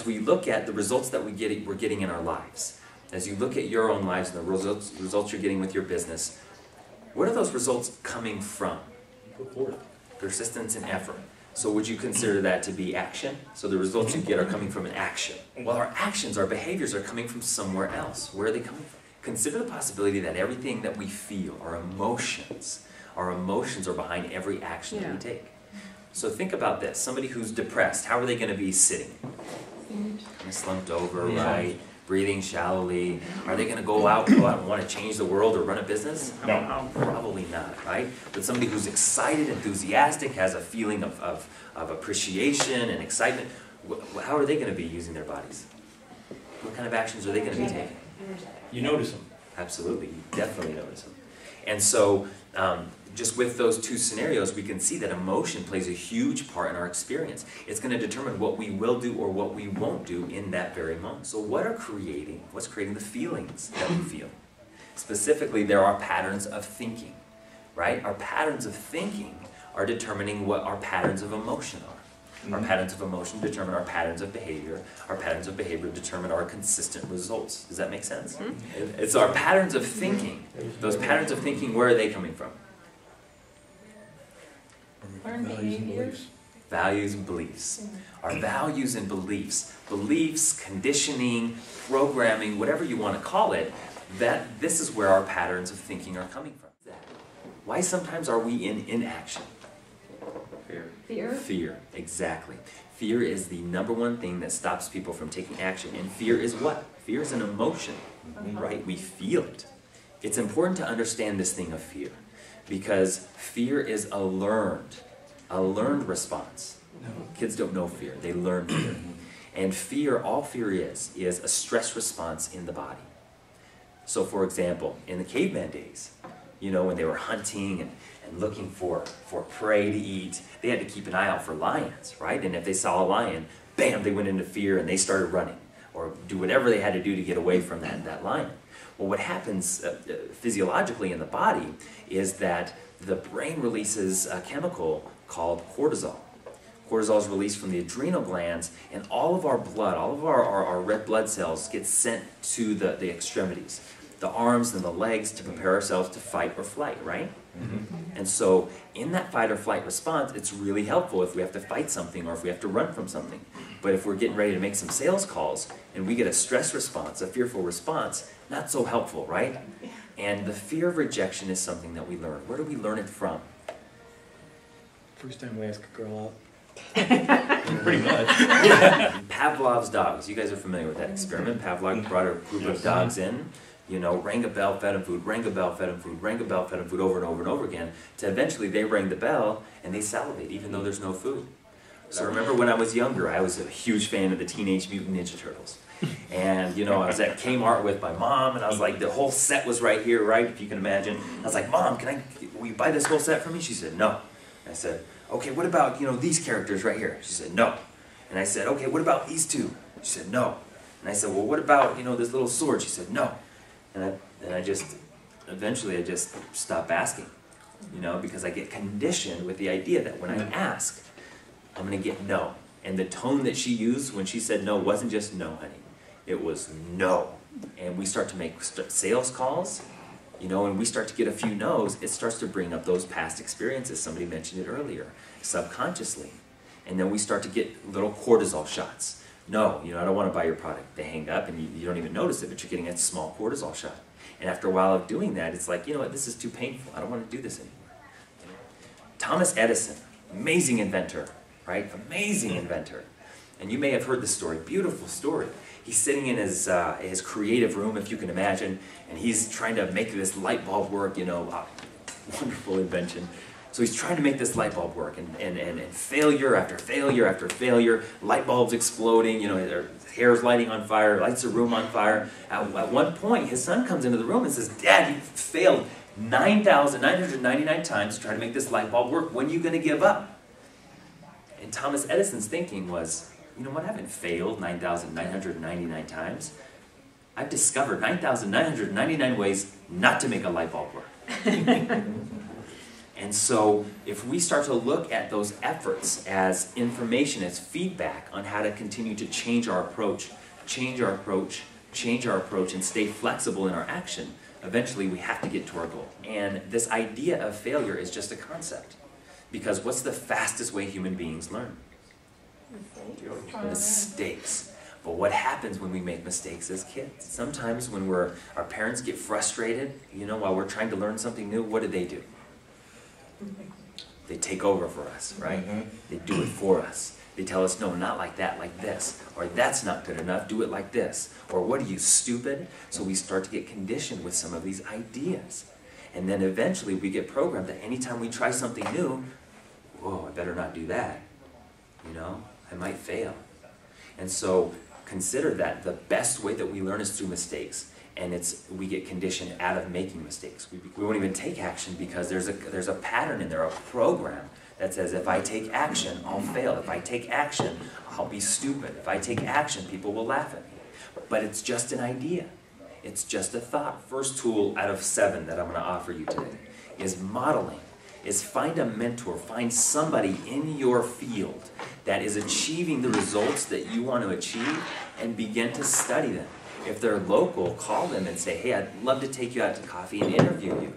as we look at the results that we're getting in our lives, as you look at your own lives and the results you're getting with your business, what are those results coming from? Persistence and effort. So would you consider that to be action? So the results you get are coming from an action. Well, our actions, our behaviors are coming from somewhere else. Where are they coming from? Consider the possibility that everything that we feel, our emotions are behind every action that we take. So think about this. Somebody who's depressed, how are they going to be sitting? Kind of slumped over, right? Breathing shallowly. Are they going to go out and want to change the world or run a business? No. Probably not, right? But somebody who's excited, enthusiastic, has a feeling of appreciation and excitement, how are they going to be using their bodies? What kind of actions are they going to be taking? You notice them. Absolutely. You definitely notice them. And so, just with those two scenarios, we can see that emotion plays a huge part in our experience. It's going to determine what we will do or what we won't do in that very moment. So what's creating the feelings that we feel? Specifically, there are patterns of thinking, right? Our patterns of thinking are determining what our patterns of emotion are. Our patterns of emotion determine our patterns of behavior. Our patterns of behavior determine our consistent results. Does that make sense? It's our patterns of thinking. Those patterns of thinking, where are they coming from? Learned behaviors. Values and beliefs. Our values and beliefs, conditioning, programming, whatever you want to call it, this is where our patterns of thinking are coming from. Why sometimes are we in inaction? Fear. Fear, exactly. Fear is the #1 thing that stops people from taking action. And fear is what? Fear is an emotion, right? We feel it. It's important to understand this thing of fear, because fear is a learned response. Kids don't know fear, they learn fear. And fear, all fear is a stress response in the body. So for example, in the caveman days, you know, when they were hunting and looking for prey to eat, they had to keep an eye out for lions, right? And if they saw a lion, bam, they went into fear and they started running, or do whatever they had to do to get away from that lion. Well, what happens physiologically in the body is that the brain releases a chemical called cortisol. Cortisol is released from the adrenal glands, and all of our blood, all of our red blood cells get sent to the extremities, the arms and the legs, to prepare ourselves to fight or flight, right? And so in that fight or flight response, it's really helpful if we have to fight something or if we have to run from something. But if we're getting ready to make some sales calls and we get a stress response, a fearful response, not so helpful, right? And the fear of rejection is something that we learn. Where do we learn it from? First time we ask a girl out. Pretty much. Pavlovs Dogs. You guys are familiar with that experiment. Pavlov brought a group of dogs in, you know, rang a bell, fed them food, rang a bell, fed them food, rang a bell, fed them food, over and over and over again, to eventually they rang the bell and they salivate even though there's no food. So remember when I was younger, I was a huge fan of the Teenage Mutant Ninja Turtles. And, you know, I was at Kmart with my mom, and I was like, the whole set was right here, right, if you can imagine. I was like, Mom, will you buy this whole set for me? She said, no. I said, okay, what about, you know, these characters right here? She said, no. And I said, okay, what about these two? She said, no. And I said, well, what about, you know, this little sword? She said, no. And eventually I just stopped asking, you know, because I get conditioned with the idea that when I ask, I'm going to get no. And the tone that she used when she said no wasn't just no, honey. It was no. And we start to make sales calls, you know, and we start to get a few no's. It starts to bring up those past experiences. Somebody mentioned it earlier, subconsciously. And then we start to get little cortisol shots. No, you know, I don't want to buy your product. They hang up and you don't even notice it, but you're getting a small cortisol shot. And after a while of doing that, it's like, you know what, this is too painful. I don't want to do this anymore. Thomas Edison, amazing inventor, right? Amazing inventor. And you may have heard this story, beautiful story. He's sitting in his creative room, if you can imagine, and he's trying to make this light bulb work, you know, wonderful invention. So he's trying to make this light bulb work, and failure after failure after failure, light bulbs exploding, you know, his hair's lighting on fire, lights the room on fire. At one point, his son comes into the room and says, Dad, you failed 9,999 times to try to make this light bulb work. When are you going to give up? And Thomas Edison's thinking was, you know what, I haven't failed 9,999 times. I've discovered 9,999 ways not to make a light bulb work. And so if we start to look at those efforts as information, as feedback on how to continue to change our approach, and stay flexible in our action, eventually we have to get to our goal. And this idea of failure is just a concept. Because what's the fastest way human beings learn? Mistakes. But what happens when we make mistakes as kids? Sometimes when our parents get frustrated, while we're trying to learn something new, what do? They take over for us, right? They do it for us. They tell us, no, not like that, like this. Or that's not good enough, do it like this. Or what are you, stupid? So we start to get conditioned with some of these ideas. And then eventually we get programmed that anytime we try something new, whoa, I better not do that. I might fail. And so consider that the best way that we learn is through mistakes. And we get conditioned out of making mistakes. We won't even take action because there's a pattern in there, a program that says if I take action, I'll fail. If I take action, I'll be stupid. If I take action, people will laugh at me. But it's just an idea. It's just a thought. First tool out of 7 that I'm going to offer you today is modeling. Is find a mentor, find somebody in your field that is achieving the results that you want to achieve and begin to study them. If they're local, call them and say, hey, I'd love to take you out to coffee and interview you.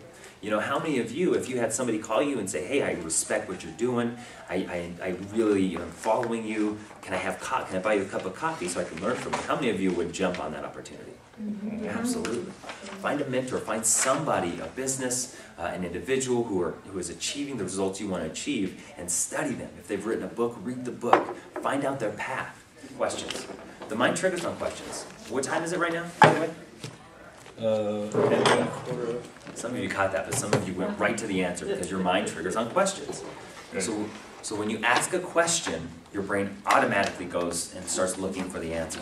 How many of you, if you had somebody call you and say, hey, I respect what you're doing, I really am following you, can I buy you a cup of coffee so I can learn from you? How many of you would jump on that opportunity? Absolutely. Find a mentor, find somebody, a business, an individual who is achieving the results you want to achieve, and study them. If they've written a book, read the book. Find out their path. Questions. The mind triggers on questions. What time is it right now, by the way? 10:15. Some of you caught that, but some of you went right to the answer because your mind triggers on questions. So when you ask a question, your brain automatically goes and starts looking for the answer.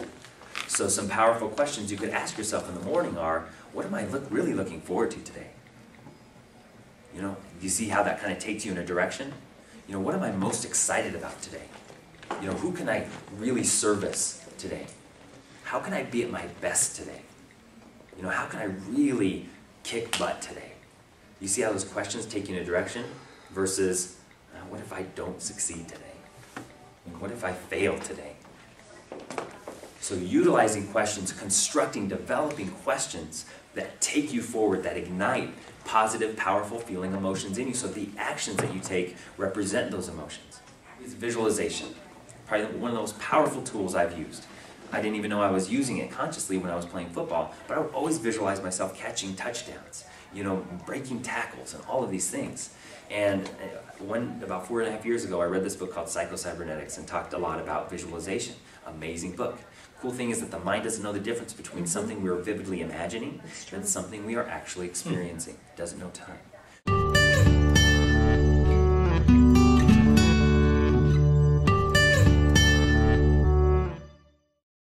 So some powerful questions you could ask yourself in the morning are, what am I really looking forward to today? You see how that kind of takes you in a direction? What am I most excited about today? Who can I really service today? How can I be at my best today? How can I really kick butt today? You see how those questions take you in a direction versus, what if I don't succeed today? What if I fail today? So utilizing questions, constructing, developing questions that take you forward, that ignite positive, powerful feeling emotions in you, so the actions that you take represent those emotions. It's visualization, probably one of the most powerful tools I've used. I didn't even know I was using it consciously when I was playing football, but I would always visualize myself catching touchdowns, breaking tackles and all of these things. And about 4.5 years ago, I read this book called Psycho-Cybernetics and talked a lot about visualization. Amazing book. Cool thing is that the mind doesn't know the difference between something we're vividly imagining and something we are actually experiencing. It doesn't know time.